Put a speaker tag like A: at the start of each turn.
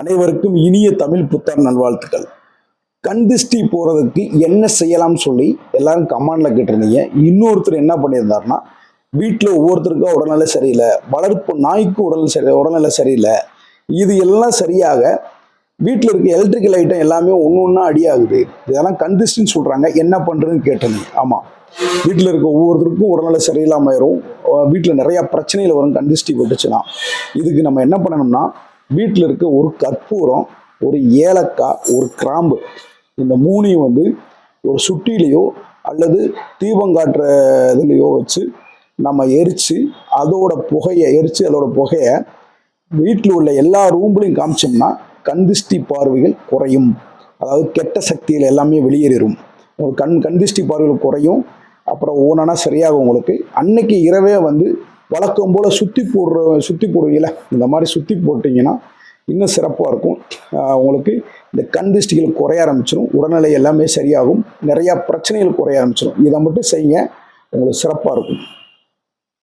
A: அனைவருக்கும் இனிய தமிழ் புத்தாண்டு நல்வாழ்த்துக்கள். கண் திருஷ்டி போறதுக்கு என்ன செய்யலாம்னு சொல்லி எல்லாரும் கமெண்ட்ல கேட்டிருந்தீங்க. இன்னொருத்தர் என்ன பண்ணியிருந்தாருன்னா, வீட்டில் ஒவ்வொருத்தருக்கும் உடல்நிலை சரியில்லை, வளர்ப்பு நாய்க்கும் உடல்நிலை சரியில்லை, இது எல்லாம் சரியாக வீட்டில் இருக்க எலக்ட்ரிக்கல் ஐட்டம் எல்லாமே ஒன்று ஒன்றா அடியாகுது, இதெல்லாம் கண் திருஷ்டின்னு சொல்றாங்க, என்ன பண்றதுன்னு கேட்டிருந்தீங்க. ஆமா, வீட்டில் இருக்க ஒவ்வொருத்தருக்கும் உடல்நிலை சரியில்லாம ஆயிரும், வீட்டில் நிறைய பிரச்சனைகள் வரும் கண் திருஷ்டி பட்டுச்சுன்னா. இதுக்கு நம்ம என்ன பண்ணணும்னா, வீட்டில் இருக்க ஒரு கற்பூரம், ஒரு ஏலக்காய், ஒரு கிராம்பு, இந்த மூணையும் ஒரு சுட்டிலையோ அல்லது தீபம் காட்டுற இதுலையோ வச்சு நம்ம எரித்து அதோட புகையை வீட்டில் உள்ள எல்லா ரூம்லையும் காமிச்சோம்னா கண் திருஷ்டி பார்வைகள் குறையும். அதாவது கெட்ட சக்திகள் எல்லாமே வெளியேறும். உங்களுக்கு கண் திருஷ்டி பார்வைகள் குறையும். அப்புறம் ஓனானா சரியாகும். உங்களுக்கு அன்னைக்கு இரவே வழக்கம் போல் சுற்றி போடுவீங்கள, இந்த மாதிரி சுற்றி போட்டிங்கன்னா இன்னும் சிறப்பாக இருக்கும். உங்களுக்கு இந்த கண் திருஷ்டிகள் குறைய ஆரம்பிச்சிடும், உடல்நிலை எல்லாமே சரியாகும், நிறையா பிரச்சனைகள் குறைய ஆரம்பிச்சிடும். இதை மட்டும் செய்யுங்க, உங்களுக்கு சிறப்பாக இருக்கும்.